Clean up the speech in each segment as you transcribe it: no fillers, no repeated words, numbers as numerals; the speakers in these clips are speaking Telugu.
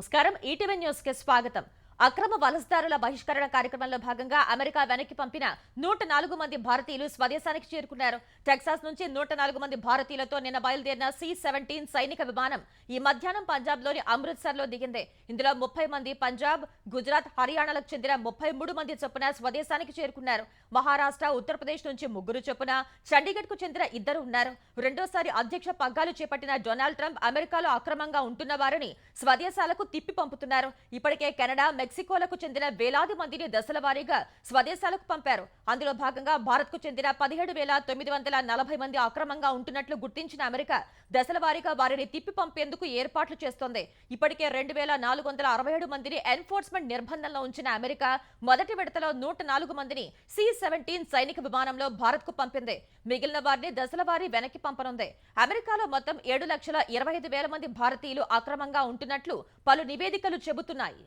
నమస్కారం. ఈటీవీ న్యూస్ కి స్వాగతం. అక్రమ వలసదారుల బహిష్కరణ కార్యక్రమంలో భాగంగా అమెరికా వెనక్కి పంపిన 104 మంది భారతీయులు స్వదేశానికి చేరుకున్నారు. టెక్సాస్ నుంచి 104 మంది భారతీయులతో నిన్న బయలుదేరిన C-17 సైనిక విమానం ఈ మధ్యాహ్నం పంజాబ్లోని అమృత్సర్లో దిగింది. ఇందులో 30 మంది పంజాబ్, గుజరాత్, హర్యానాలకు చెందిన 33 మంది చొప్పున స్వదేశానికి చేరుకున్నారు. మహారాష్ట్ర, ఉత్తరప్రదేశ్ నుంచి 3 చొప్పున, చండీగఢ్ కు చెందిన 2 ఉన్నారు. రెండోసారి అధ్యక్ష పగ్గాలు చేపట్టిన డొనాల్డ్ ట్రంప్ అమెరికాలో అక్రమంగా ఉంటున్న వారిని స్వదేశాలకు తిప్పి పంపుతున్నారు. ఇప్పటికే కెనడా, మెక్సికోలకు చెందిన వేలాది మందిని దశల వారీగా స్వదేశాలకు పంపారు. అందులో భాగంగా భారత్ కు చెందిన 17,940 మంది అక్రమంగా ఉంటున్నట్లు గుర్తించిన అమెరికా దశల వారీగా వారిని తిప్పి పంపేందుకు ఏర్పాట్లు చేస్తోంది. ఇప్పటికే 2,467 మందిని ఎన్ఫోర్స్మెంట్ నిర్బంధంలో ఉంచిన అమెరికా మొదటి విడతలో 104 మందిని C-17 సైనిక విమానంలో భారత్ కు పంపింది. మిగిలిన వారిని దశల వారీ వెనక్కి పంపనుంది. అమెరికాలో మొత్తం 7,25,000 మంది భారతీయులు అక్రమంగా ఉంటున్నట్లు పలు నివేదికలు చెబుతున్నాయి.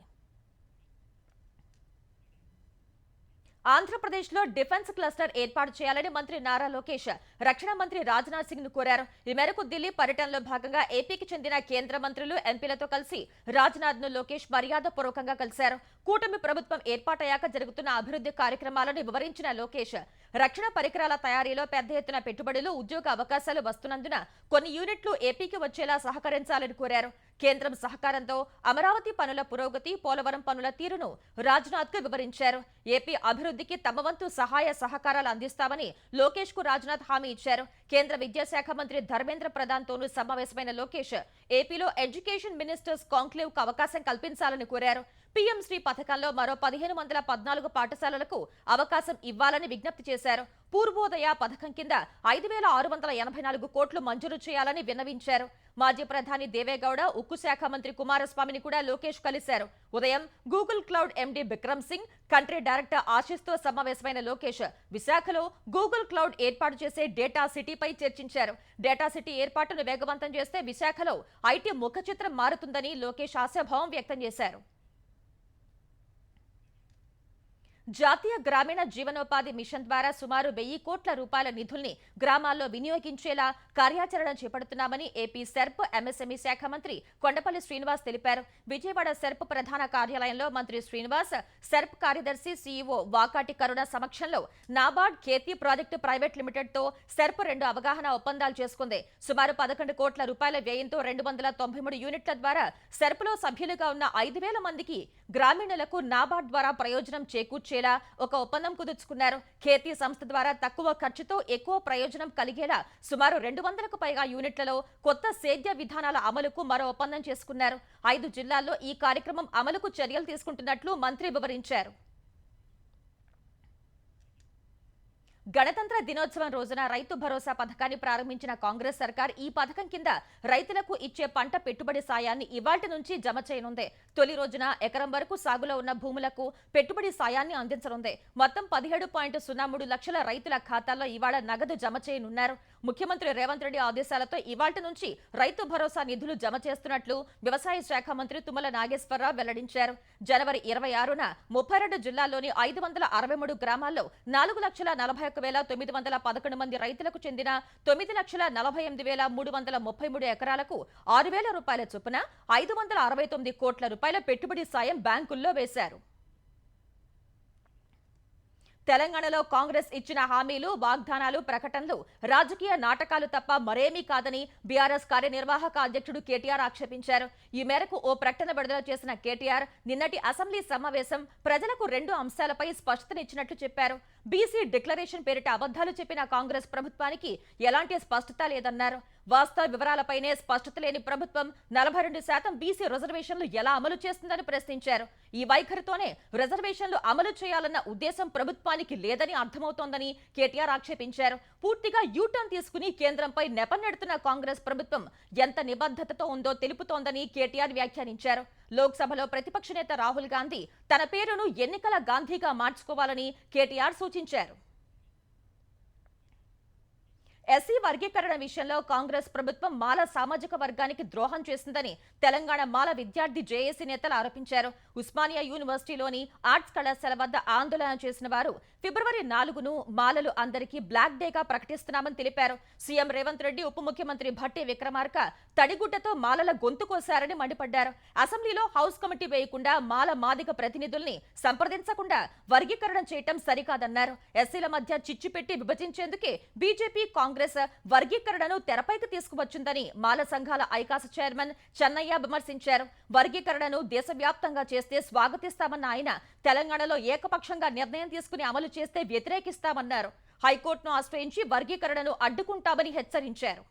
ఆంధ్రప్రదేశ్లో డిఫెన్స్ క్లస్టర్ ఏర్పాటు చేయాలని మంత్రి నారా లోకేష్ రక్షణ మంత్రి రాజ్నాథ్ సింగ్ ను కోరారు. ఈ మేరకు ఢిల్లీ పర్యటనలో భాగంగా ఏపీకి చెందిన కేంద్ర మంత్రులు, ఎంపీలతో కలిసి రాజ్నాథ్ ను లోకేష్ మర్యాదపూర్వకంగా కలిశారు. కూటమి ప్రభుత్వం ఏర్పాటయ్యాక జరుగుతున్న అభివృద్ధి కార్యక్రమాలను వివరించిన లోకేష్ రక్షణ పరికరాల తయారీలో పెద్ద ఎత్తున పెట్టుబడులు, ఉద్యోగ అవకాశాలు వస్తున్నందున కొన్ని యూనిట్లు ఏపీకి వచ్చేలా సహకరించాలని కోరారు. కేంద్రం సహకారంతో అమరావతి పనుల పురోగతి, పోలవరం పనుల తీరును రాజ్నాథ్ కు వివరించారు. ఏపీ అభివృద్ధికి తమ వంతు సహాయ సహకారాలు అందిస్తామని లోకేష్ కు రాజ్నాథ్ హామీ ఇచ్చారు. కేంద్ర విద్యాశాఖ మంత్రి ధర్మేంద్ర ప్రధాన్ తోనూ సమావేశమైన లోకేష్ ఏపీలో ఎడ్యుకేషన్ మినిస్టర్స్ కాంక్లేవ్ కు అవకాశం కల్పించాలని కోరారు. పీఎం శ్రీ పథకంలో మరో 1514 పాఠశాలలకు అవకాశం ఇవ్వాలని విజ్ఞప్తి చేశారు. పూర్వోదయ పథకం కింద 5,684 కోట్లు మంజూరు చేయాలని విన్నవించారు. మాజీ ప్రధాని దేవేగౌడ, ఉక్కు శాఖ మంత్రి కుమారస్వామిని కూడా లోకేష్ కలిశారు. ఉదయం Google cloud MD Bikram Singh, country director Ashish తో సమావేశమైన లోకేష్ విశాఖలో గూగుల్ క్లౌడ్ ఏర్పాటు చేసే డేటా సిటీపై చర్చించారు. డేటా సిటీ ఏర్పాటును వేగవంతం చేస్తే విశాఖలో ఐటీ ముఖ చిత్రం మారుతుందని లోకేష్ ఆశాభావం వ్యక్తం చేశారు. జాతీయ గ్రామీణ జీవనోపాధి మిషన్ ద్వారా సుమారు 1000 కోట్ల రూపాయల నిధుల్ని గ్రామాల్లో వినియోగించేలా కార్యాచరణ చేపడుతున్నామని ఏపీ సెర్ప్, ఎంఎస్ఎంఈ శాఖ మంత్రి కొండపల్లి శ్రీనివాస్ తెలిపారు. విజయవాడ సెర్ప్ ప్రధాన కార్యాలయంలో మంత్రి శ్రీనివాస్, సెర్ప్ కార్యదర్శి సీఈఓ వాకాటి కరుణ సమక్షంలో NABARD Kheti project private limited తో సెర్ప్ 2 అవగాహన ఒప్పందాలు చేసుకుంది. సుమారు 11 కోట్ల రూపాయల వ్యయంతో 293 యూనిట్ల ద్వారా సెర్ప్ లో సభ్యులుగా ఉన్న 5,000 మందికి గ్రామీణులకు నాబార్డ్ ద్వారా ప్రయోజనం చేకూర్చేలా ఒక ఒప్పందం కుదుర్చుకున్నారు. ఖేతీ సంస్థ ద్వారా తక్కువ ఖర్చుతో ఎక్కువ ప్రయోజనం కలిగేలా సుమారు 200కు పైగా యూనిట్లలో కొత్త సేద్య విధానాల అమలుకు మరో ఒప్పందం చేసుకున్నారు. 5 జిల్లాల్లో ఈ కార్యక్రమం అమలుకు చర్యలు తీసుకుంటున్నట్లు మంత్రి వివరించారు. గణతంత్ర దినోత్సవం రోజున రైతు భరోసా పథకాన్ని ప్రారంభించిన కాంగ్రెస్ సర్కార్ ఈ పథకం కింద రైతులకు ఇచ్చే పంట పెట్టుబడి సాయాన్ని ఇవాళ్టి నుంచి జమ చేయనుంది. తొలి రోజున ఎకరం వరకు సాగులో ఉన్న భూములకు పెట్టుబడి సాయాన్ని అందించనుంది. మొత్తం 17.03 లక్షల రైతుల ఖాతాల్లో ఇవాళ నగదు జమ చేయనున్నారు. ముఖ్యమంత్రి రేవంత్ రెడ్డి ఆదేశాలతో ఇవాళ్టి నుంచి రైతు భరోసా నిధులు జమ చేస్తున్నట్లు వ్యవసాయ శాఖ మంత్రి తుమ్మల నాగేశ్వరరావు వెల్లడించారు. జనవరి 26న 32 జిల్లాల్లోని 563 గ్రామాల్లో 4,41,911 మంది రైతులకు చెందిన 9,48,333 ఎకరాలకు 6,000 రూపాయల చొప్పున 569 కోట్ల రూపాయల పెట్టుబడి సాయం బ్యాంకుల్లో వేశారు. తెలంగాణలో కాంగ్రెస్ ఇచ్చిన హామీలు, వాగ్దానాలు, ప్రకటనలు రాజకీయ నాటకాలు తప్ప మరేమీ కాదని బీఆర్ఎస్ కార్యనిర్వాహక అధ్యక్షుడు కేటీఆర్ ఆక్షేపించారు. ఈ మేరకు ఓ ప్రకటన విడుదల చేసిన కేటీఆర్ నిన్నటి అసెంబ్లీ సమావేశం ప్రజలకు 2 అంశాలపై స్పష్టతనిచ్చినట్లు చెప్పారు. బీసీ డిక్లరేషన్ పేరిట అబద్ధాలు చెప్పిన కాంగ్రెస్ ప్రభుత్వానికి ఎలాంటి స్పష్టత లేదన్నారు. వాస్తవ వివరాలపైనే స్పష్టత లేని ప్రభుత్వం 42% బీసీ రిజర్వేషన్లు ఎలా అమలు చేస్తుందని ప్రశ్నించారు. ఈ వైఖరితోనే రిజర్వేషన్లు అమలు చేయాలన్న ఉద్దేశం ప్రభుత్వానికి లేదని అర్థమవుతోందని కేటీఆర్ ఆక్షేపించారు. పూర్తిగా యూటర్న్ తీసుకుని కేంద్రంపై నెపనెడుతున్న కాంగ్రెస్ ప్రభుత్వం ఎంత నిబద్ధతతో ఉందో తెలుపుతోందని కేటీఆర్ వ్యాఖ్యానించారు. లోక్సభలో ప్రతిపక్ష నేత రాహుల్ గాంధీ తన పేరును ఎన్నికల గాంధీగా మార్చుకోవాలని కేటీఆర్ సూచించారు. ఎస్సీ వర్గీకరణ విషయంలో కాంగ్రెస్ ప్రభుత్వం మాల సామాజిక వర్గానికి ద్రోహం చేసిందని తెలంగాణ మాల విద్యార్థి జేఏసీ నేతలు ఆరోపించారు. ఉస్మానియా యూనివర్సిటీలోని ఆర్ట్స్ కళాశాల వద్ద ఆందోళన చేసిన వారు ఫిబ్రవరి 4ను మాలలు అందరికీ బ్లాక్ డేగా ప్రకటిస్తున్నామని తెలిపారు. సీఎం రేవంత్ రెడ్డి, ఉప ముఖ్యమంత్రి భట్టి విక్రమార్క తడిగుడ్డతో మాలల గొంతు కోశారని మండిపడ్డారు. అసెంబ్లీలో హౌస్ కమిటీ వేయకుండా మాల మాదిగ ప్రతినిధుల్ని సంప్రదించకుండా వర్గీకరణ చేయటం సరికాదన్నారు. ఎస్సీల మధ్య చిచ్చు పెట్టి విభజించేందుకే బీజేపీ, కాంగ్రెస్ వర్గీకరణను తెరపైకి తీసుకువచ్చిందని మాల సంఘాల ఐకాస చైర్మన్ చెన్నయ్య విమర్శించారు. వర్గీకరణను దేశవ్యాప్తంగా చేస్తే స్వాగతిస్తామన్న ఆయన తెలంగాణలో ఏకపక్షంగా నిర్ణయం తీసుకుని అమలు చేస్తే వ్యతిరేకిస్తామన్నారు. హైకోర్టును ఆశ్రయించి వర్గీకరణను అడ్డుకుంటామని హెచ్చరించారు.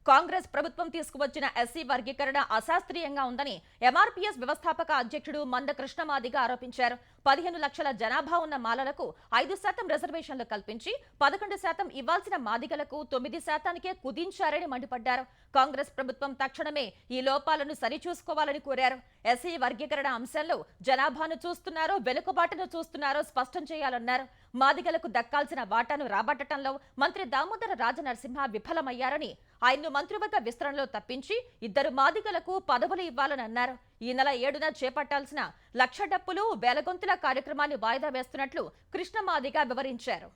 కాంగ్రెస్ ప్రభుత్వం తీసుకువచ్చిన ఎస్సీ వర్గీకరణ అశాస్త్రీయంగా ఉందని ఎంఆర్పీఎస్ వ్యవస్థాపక అధ్యక్షుడు మంద కృష్ణమాదిగ ఆరోపించారు. 15 లక్షల జనాభా ఉన్న మాలలకు 5% రిజర్వేషన్లు కల్పించి 11% ఇవ్వాల్సిన మాదిగలకు 9%కే కుదించారని మండిపడ్డారు. కాంగ్రెస్ ప్రభుత్వం తక్షణమే ఈ లోపాలను సరిచూసుకోవాలని కోరారు. ఎస్సీ వర్గీకరణ అంశంలో జనాభాను చూస్తున్నారో వెనుకబాటును చూస్తున్నారో స్పష్టం చేయాలన్నారు. మాదిగలకు దక్కాల్సిన వాటాను రాబట్టడంలో మంత్రి దామోదర రాజనరసింహ విఫలమయ్యారని, ఆయన్ను మంత్రివర్గ విస్తరణలో తప్పించి 2 మాదిగలకు పదవులు ఇవ్వాలని అన్నారు. ఈ నెల 7న చేపట్టాల్సిన లక్ష డప్పులు వేలగొంతుల కార్యక్రమాన్ని వాయిదా వేస్తున్నట్లు కృష్ణమాదిగ వివరించారు.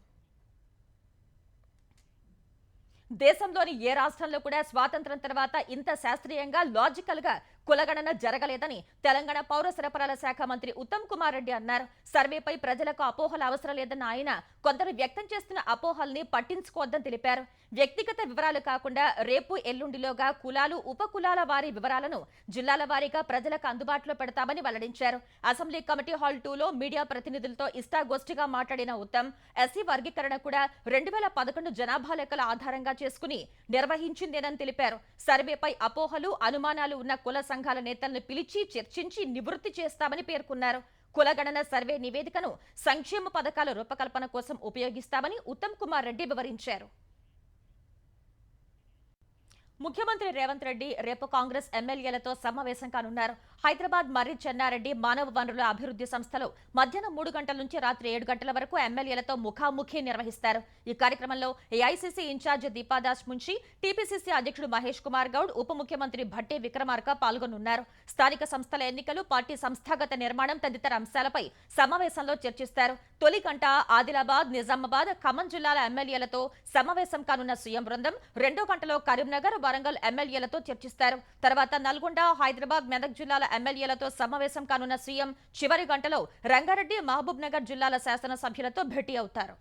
దేశంలోని ఏ రాష్ట్రంలో కూడా స్వాతంత్ర్యం తర్వాత ఇంత శాస్త్రీయంగా, లాజికల్ గా కులగణన జరగలేదని తెలంగాణ పౌర సరఫరాల శాఖ మంత్రి ఉత్తమ్ కుమార్ రెడ్డి అన్నారు. సర్వేపై ప్రజలకు అపోహలు అవసరం లేదన్న ఆయన కొందరు వ్యక్తం చేస్తున్న అపోహల్ని పట్టించుకోవద్దని తెలిపారు. వ్యక్తిగత వివరాలు కాకుండా రేపు ఎల్లుండిలోగా కులాలు, ఉపకులాల వారి వివరాలను జిల్లాల వారీగా ప్రజలకు అందుబాటులో పెడతామని వెల్లడించారు. అసెంబ్లీ కమిటీ హాల్ 2లో మీడియా ప్రతినిధులతో ఇష్టాగోష్ఠిగా మాట్లాడిన ఉత్తమ్ ఎస్సీ వర్గీకరణ కూడా 2011 జనాభా లెక్కల ఆధారంగా చేసుకుని నిర్వహించిందేనని తెలిపారు. సర్వేపై అపోహలు, అనుమానాలు ఉన్న కుల సంఘాల నేతలను పిలిచి చర్చించి నివృత్తి చేస్తామని పేర్కొన్నారు. కులగణన సర్వే నివేదికను సంక్షేమ పథకాల రూపకల్పన కోసం ఉపయోగిస్తామని ఉత్తమ్ కుమార్ రెడ్డి వివరించారు. ముఖ్యమంత్రి రేవంత్ రెడ్డి రేపు కాంగ్రెస్ ఎమ్మెల్యేలతో సమావేశం కానున్నారు. హైదరాబాద్ మర్రి చెన్నారెడ్డి మానవ వనరుల అభివృద్ధి సంస్థలో మధ్యాహ్నం 3 గంటల నుంచి రాత్రి 7 గంటల వరకు ఎమ్మెల్యేలతో ముఖాముఖి నిర్వహిస్తారు. ఈ కార్యక్రమంలో AICC incharge Deepa Das Munshi, TPCC అధ్యక్షుడు మహేష్ కుమార్ గౌడ్, ఉప ముఖ్యమంత్రి భట్టి విక్రమార్క పాల్గొనున్నారు. స్థానిక సంస్థల ఎన్నికలు, పార్టీ సంస్థాగత నిర్మాణం తదితర అంశాలపై సమావేశంలో చర్చిస్తారు. తొలి గంట ఆదిలాబాద్, నిజామాబాద్, ఖమ్మం జిల్లాల ఎమ్మెల్యేలతో సమావేశం కానున్న సీఎం బృందం 2వ గంటలో కరీంనగర్, వరంగల్ ఎమ్మెల్యేలతో చర్చిస్తారు. తర్వాత నల్గొండ, హైదరాబాద్, మెదక్ జిల్లాల ఎమ్మెల్యేలతో సమావేశం కానున్న సీఎం చివరి గంటలో రంగారెడ్డి, మహబూబ్ నగర్ జిల్లాల శాసనసభ్యులతో భేటీ అవుతారు.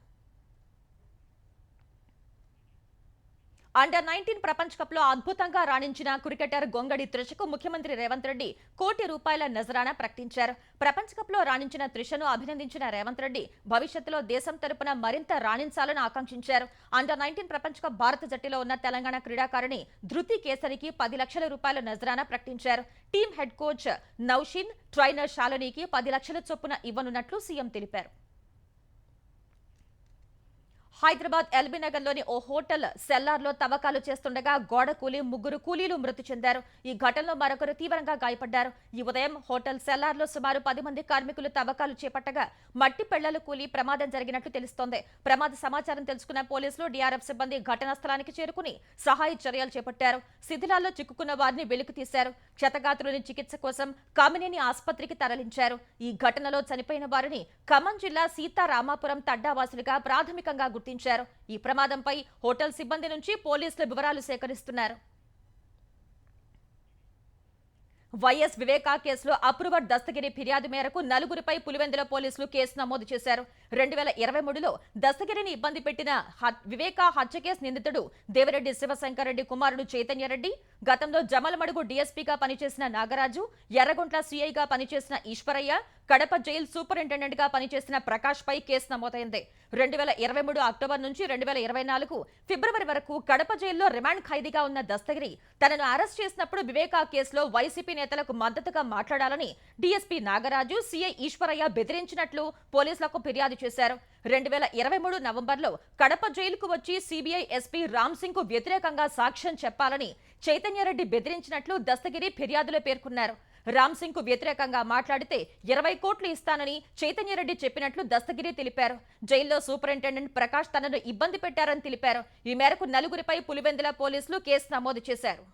అండర్-19 ప్రపంచ కప్ లో అద్భుతంగా రాణించిన క్రికెటర్ గొంగడి త్రిషకు ముఖ్యమంత్రి రేవంత్ రెడ్డి ₹1 కోటి నజరానా ప్రకటించారు. ప్రపంచ కప్ లో రాణించిన త్రిషను అభినందించిన రేవంత్ రెడ్డి భవిష్యత్తులో దేశం తరపున మరింత రాణించాలని ఆకాంక్షించారు. అండర్-19 ప్రపంచ కప్ భారత జట్టులో ఉన్న తెలంగాణ క్రీడాకారిణి ధృతి కేసరికి ₹10 లక్షల నజరానా ప్రకటించారు. Team head coach Naushin, trainer శాలినికి 10 లక్షల చొప్పున ఇవ్వనున్నట్లు సీఎం తెలిపారు. హైదరాబాద్ ఎల్బీనగర్లోని ఓ హోటల్ సెల్లార్లో తవ్వకాలు చేస్తుండగా గోడ కూలి 3 కూలీలు మృతి చెందారు. ఈ ఘటనలో మరొకరు తీవ్రంగా గాయపడ్డారు. ఈ ఉదయం హోటల్ సెల్లార్లో సుమారు 10 మంది కార్మికులు తవ్వకాలు చేపట్టగా మట్టి పెళ్లలు కూలి ప్రమాదం జరిగినట్లు తెలుస్తోంది. ప్రమాద సమాచారం తెలుసుకున్న పోలీసులు, డీఆర్ఎఫ్ సిబ్బంది ఘటనా స్థలానికి చేరుకుని సహాయ చర్యలు చేపట్టారు. శిథిలాల్లో చిక్కుకున్న వారిని వెలికి తీశారు. క్షతగాత్రులని చికిత్స కోసం కామినేని ఆసుపత్రికి తరలించారు. ఈ ఘటనలో చనిపోయిన వారిని ఖమ్మం జిల్లా సీతారామాపురం తడ్డావాసులుగా ప్రాథమికంగా గుర్తించారు. ఈ ప్రమాదంపై హోటల్ సిబ్బంది నుంచి పోలీసులు వివరాలు సేకరిస్తున్నారు. వైఎస్ వివేకా కేసులో అప్రూవర్ దస్తగిరి ఫిర్యాదు మేరకు 4గురిపై పులివెందుల పోలీసులు కేసు నమోదు చేశారు. 2023లో దస్తగిరిని ఇబ్బంది పెట్టిన వివేకా హత్య కేసు నిందితుడు దేవిరెడ్డి శివశంకర్ రెడ్డి కుమారుడు చైతన్యరెడ్డి, గతంలో జమలమడుగు డీఎస్పీగా పనిచేసిన నాగరాజు, ఎర్రగుంట్ల సీఐగా పనిచేసిన ఈశ్వరయ్య, కడప జైల్ సూపరింటెండెంట్ గా పనిచేసిన ప్రకాష్ పై కేసు నమోదైంది. 2023 అక్టోబర్ నుంచి 2024 ఫిబ్రవరి వరకు కడప జైల్లో రిమాండ్ ఖైదీగా ఉన్న దస్తగిరి తనను అరెస్ట్ చేసినప్పుడు వివేకా కేసులో వైసీపీ నేతలకు మద్దతుగా మాట్లాడాలని డీఎస్పీ నాగరాజు, సీఐ ఈశ్వరయ్య బెదిరించినట్లు పోలీసులకు ఫిర్యాదు చేశారు. 2023 నవంబర్లో కడప జైలుకు వచ్చి సీబీఐ ఎస్పీ రామ్ సింగ్ కు వ్యతిరేకంగా సాక్ష్యం చెప్పాలని చైతన్యరెడ్డి బెదిరించినట్లు దస్తగిరి ఫిర్యాదులో పేర్కొన్నారు. రామ్ సింగ్ కు వ్యతిరేకంగా మాట్లాడితే 20 కోట్లు ఇస్తానని చైతన్యరెడ్డి చెప్పినట్లు దస్తగిరి తెలిపారు. జైల్లో సూపరింటెండెంట్ ప్రకాష్ తనను ఇబ్బంది పెట్టారని తెలిపారు. ఈ మేరకు నలుగురిపై పులివెందుల పోలీసులు కేసు నమోదు చేశారు.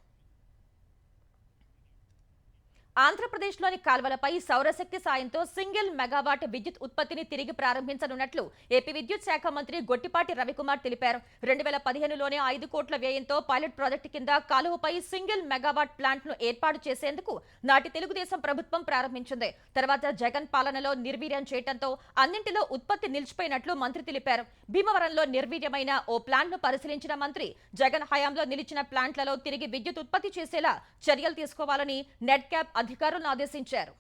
ఆంధ్రప్రదేశ్లోని కాల్వలపై సౌరశక్తి సాయంతో సింగిల్ మెగావాట్ విద్యుత్ ఉత్పత్తిని తిరిగి ప్రారంభించనున్నట్లు ఏపీ విద్యుత్ శాఖ మంత్రి గొట్టిపాటి రవికుమార్ తెలిపారు. 2015లోనే 5 కోట్ల వ్యయంతో పైలట్ ప్రాజెక్టు కింద కాలువపై సింగిల్ మెగావాట్ ప్లాంట్ ను ఏర్పాటు చేసేందుకు నాటి తెలుగుదేశం ప్రభుత్వం ప్రారంభించింది. తర్వాత జగన్ పాలనలో నిర్వీర్యం చేయడంతో అన్నింటిలో ఉత్పత్తి నిలిచిపోయినట్లు మంత్రి తెలిపారు. భీమవరంలో నిర్వీర్యమైన ఓ ప్లాంట్ ను పరిశీలించిన మంత్రి జగన్ హయాంలో నిలిచిన ప్లాంట్లలో తిరిగి విద్యుత్ ఉత్పత్తి చేసేలా చర్యలు తీసుకోవాలని నెట్ క్యాప్ అధికారులను ఆదేశించారు.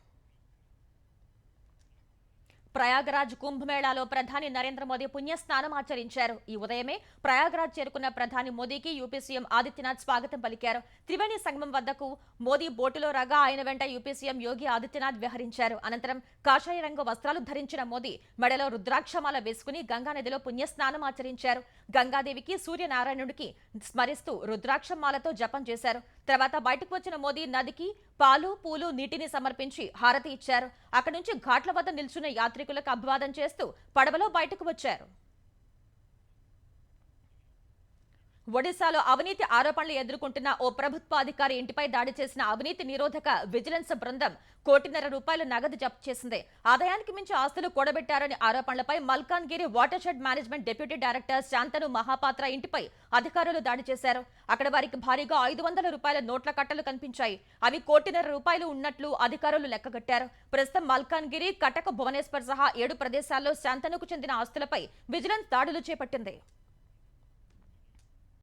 ప్రయాగరాజ్ కుంభమేళాలో ప్రధాని నరేంద్ర మోదీ పుణ్యస్నానం ఆచరించారు. ఈ ఉదయమే ప్రయాగరాజ్ చేరుకున్న ప్రధాని మోదీకి యూపీ సీఎం ఆదిత్యనాథ్ స్వాగతం పలికారు. త్రివేణి సంగమం వద్దకు మోదీ బోటులో రాగా ఆయన వెంట యూపీ సీఎం యోగి ఆదిత్యనాథ్ విహరించారు. అనంతరం కాషాయ రంగు వస్త్రాలు ధరించిన మోదీ మెడలో రుద్రాక్షమాల వేసుకుని గంగానదిలో పుణ్యస్నానం ఆచరించారు. గంగాదేవికి సూర్యనారాయణుడికి స్మరిస్తూ రుద్రాక్షమాలతో జపం చేశారు. తర్వాత బయటకు వచ్చిన మోదీ నదికి పాలు పూలు నీటిని సమర్పించి హారతి ఇచ్చారు. అక్కడి నుంచి ఘాట్ల వద్ద నిల్చున్న యాత్రికులకు అభివాదం చేస్తూ పడవలో బయటకు వచ్చారు. ఒడిశాలో అవినీతి ఆరోపణలు ఎదుర్కొంటున్న ఓ ప్రభుత్వ అధికారి ఇంటిపై దాడి చేసిన అవినీతి నిరోధక విజిలెన్స్ బృందం ₹1.5 నగదు జప్తు చేసింది. ఆదాయానికి మించి ఆస్తులు కూడబెట్టారని ఆరోపణలపై Malkangiri water shed management deputy director Shantanu Mohapatra ఇంటిపై అధికారులు దాడి చేశారు. అక్కడ వారికి భారీగా ₹500 నోట్ల కట్టలు కనిపించాయి. అవి ₹1.5 ఉన్నట్లు అధికారులు లెక్కగట్టారు. ప్రస్తుతం మల్కాన్గిరి, కటక్, భువనేశ్వర్ సహా 7 ప్రదేశాల్లో శాంతనుకు చెందిన ఆస్తులపై విజిలెన్స్ దాడులు చేపట్టింది.